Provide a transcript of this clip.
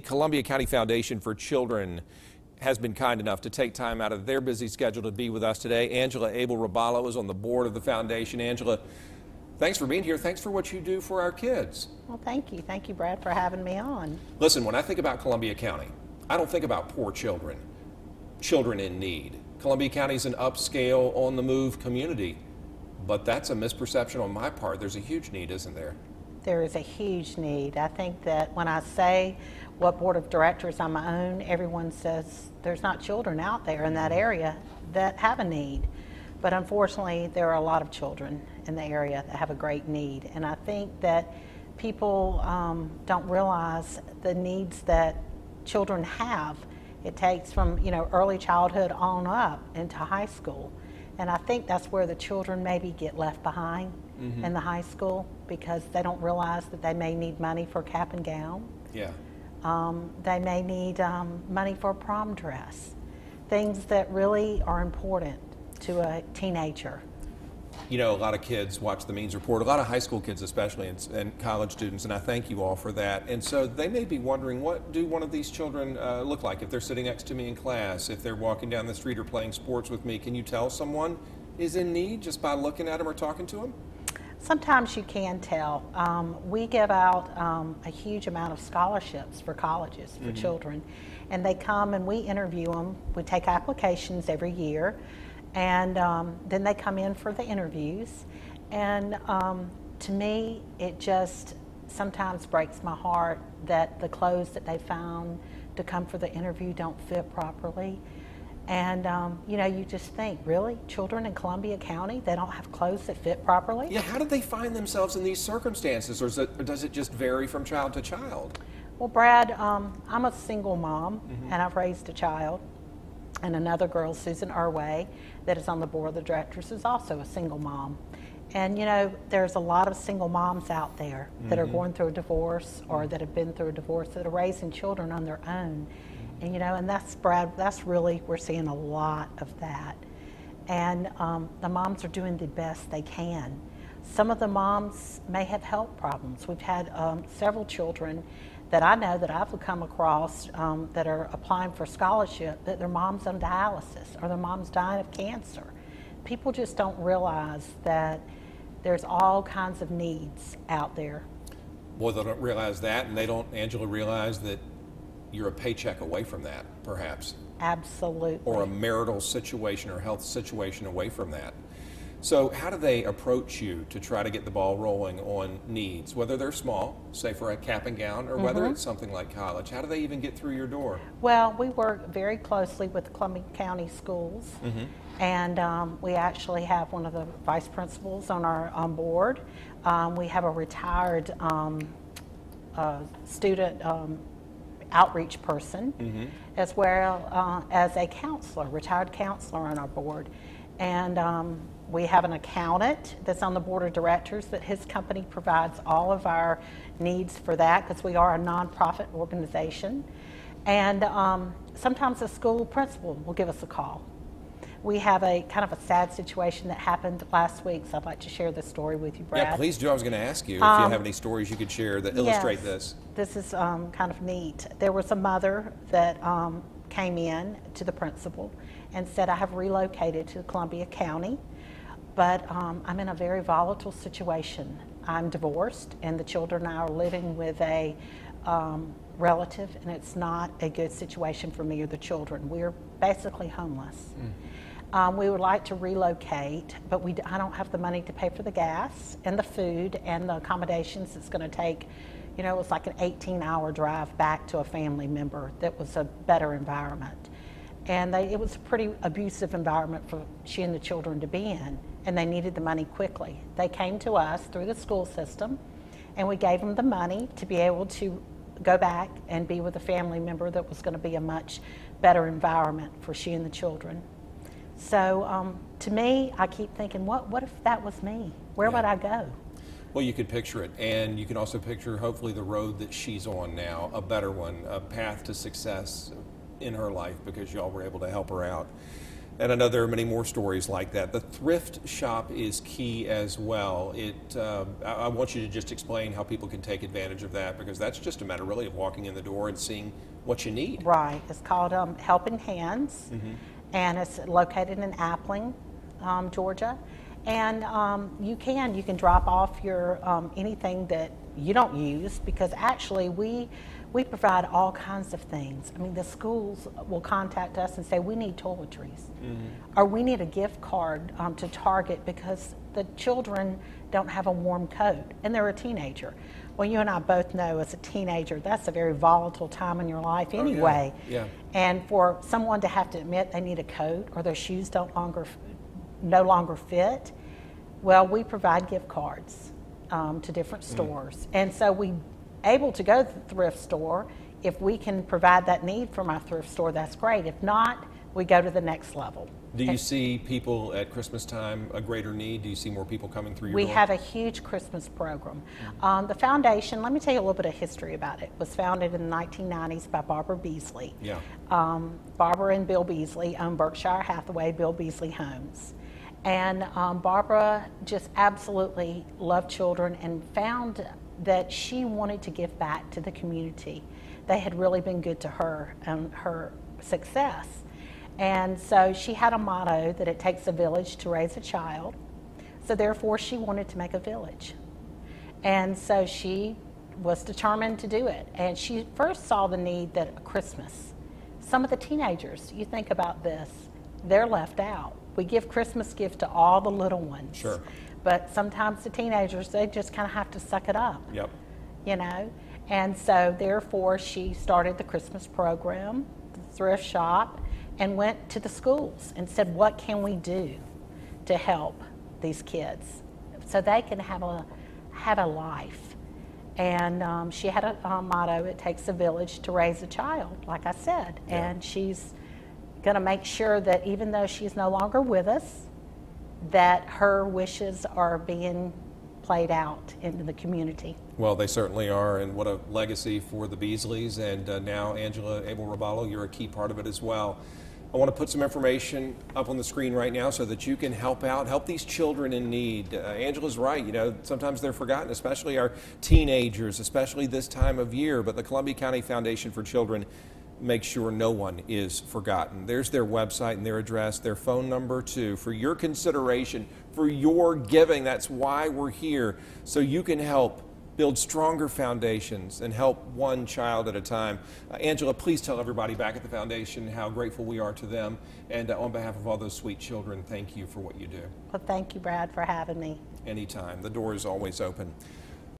Columbia County Foundation for Children has been kind enough to take time out of their busy schedule to be with us today. Angela Abel-Raballo is on the board of the foundation. Angela, thanks for being here. Thanks for what you do for our kids. Well, thank you. Thank you, Brad, for having me on. Listen, when I think about Columbia County, I don't think about poor children, children in need. Columbia County is an upscale, on-the-move community, but that's a misperception on my part. There's a huge need, isn't there? There is a huge need. I think that when I say what board of directors I'm on, everyone says there's not children out there in that area that have a need. But unfortunately, there are a lot of children in the area that have a great need. And I think that people don't realize the needs that children have. It takes from, early childhood on up into high school. And I think that's where the children maybe get left behind in the high school, because they don't realize that they may need money for cap and gown. Yeah. They may need money for a prom dress. Things that really are important to a teenager. You know, a lot of kids watch the Means Report, a lot of high school kids especially, and college students, and I thank you all for that. And so they may be wondering, what do one of these children look like if they're sitting next to me in class, if they're walking down the street or playing sports with me? Can you tell someone is in need just by looking at them or talking to them? Sometimes you can tell. We give out a huge amount of scholarships for colleges for children, and they come and we interview them. We take applications every year, and then they come in for the interviews. And to me, it just sometimes breaks my heart that the clothes that they found to come for the interview don't fit properly. And, you just think, really? Children in Columbia County, they don't have clothes that fit properly? Yeah, how did they find themselves in these circumstances, or does it just vary from child to child? Well, Brad, I'm a single mom, and I've raised a child. And another girl, Susan Irway, that is on the board of the directors, is also a single mom. And, there's a lot of single moms out there that are going through a divorce or that have been through a divorce that are raising children on their own. And, and that's, Brad, that's really, we're seeing a lot of that. And the moms are doing the best they can. Some of the moms may have health problems. We've had several children that I know that I've come across that are applying for scholarship, that their mom's on dialysis or their mom's dying of cancer. People just don't realize that there's all kinds of needs out there. Well, they don't realize that, and they don't, Angela, realize that you're a paycheck away from that, perhaps. Absolutely. Or a marital situation or health situation away from that. So how do they approach you to try to get the ball rolling on needs, whether they're small, say for a cap and gown, or whether it's something like college? How do they even get through your door? Well, we work very closely with Columbia County Schools, and we actually have one of the vice principals on our board. We have a retired student outreach person, as well as a counselor, retired counselor on our board. And we have an accountant that's on the board of directors that his company provides all of our needs for that, because we are a nonprofit organization. And sometimes the school principal will give us a call. We have a kind of a sad situation that happened last week, so I'd like to share this story with you, Brad. Yeah, please do. I was going to ask you if you have any stories you could share that illustrate this. This is kind of neat. There was a mother that came in to the principal and said, I have relocated to Columbia County, but I'm in a very volatile situation. I'm divorced, and the children and I are living with a relative, and it's not a good situation for me or the children. We're basically homeless. We would like to relocate, but I don't have the money to pay for the gas and the food and the accommodations. It's going to take, it was like an 18-hour drive back to a family member that was a better environment. And it was a pretty abusive environment for she and the children to be in, and they needed the money quickly. They came to us through the school system, and we gave them the money to be able to go back and be with a family member that was going to be a much better environment for she and the children. So to me, I keep thinking, what if that was me? Where would I go? Well, you could picture it, and you can also picture hopefully the road that she's on now, a better one, a path to success in her life because y'all were able to help her out. And I know there are many more stories like that. The thrift shop is key as well. I want you to just explain how people can take advantage of that, because that's just a matter really of walking in the door and seeing what you need. Right. It's called Helping Hands, and it's located in Appling, Georgia. And you can drop off your anything that you don't use, because actually we provide all kinds of things. I mean, the schools will contact us and say, we need toiletries, or we need a gift card to Target because the children don't have a warm coat and they're a teenager. Well, you and I both know as a teenager, that's a very volatile time in your life anyway. Oh, yeah. And for someone to have to admit they need a coat or their shoes no longer fit, well, we provide gift cards to different stores. And so we able to go to the thrift store. If we can provide that need from our thrift store, that's great. If not, we go to the next level. Do you see people at Christmas time a greater need? Do you see more people coming through your door? We have a huge Christmas program. The foundation, let me tell you a little bit of history about it, was founded in the 1990s by Barbara Beasley. Yeah. Barbara and Bill Beasley own Berkshire Hathaway, Bill Beasley Homes. And Barbara just absolutely loved children and found that she wanted to give back to the community. They had really been good to her and her success. And so she had a motto that it takes a village to raise a child. So therefore she wanted to make a village. And so she was determined to do it. And she first saw the need that at Christmas, some of the teenagers, you think about this, they're left out. We give Christmas gifts to all the little ones. Sure. But sometimes the teenagers, they just kind of have to suck it up. Yep. You know? And so therefore she started the Christmas program, the thrift shop, and went to the schools and said, what can we do to help these kids so they can have a life? And she had a motto, it takes a village to raise a child, like I said. Yeah. And she's going to make sure that even though she's no longer with us, that her wishes are being played out into the community. Well, they certainly are, and what a legacy for the Beasleys, and now Angela Abel-Raballo, you're a key part of it as well. I want to put some information up on the screen right now so that you can help these children in need. Angela's right, you know, sometimes they're forgotten, especially our teenagers, especially this time of year, but the Columbia County Foundation for Children make sure no one is forgotten. There's their website and their address, their phone number too, for your consideration, for your giving. That's why we're here, so you can help build stronger foundations and help one child at a time. Angela, please tell everybody back at the foundation how grateful we are to them, and on behalf of all those sweet children, thank you for what you do. Well, thank you, Brad, for having me. Anytime. The door is always open.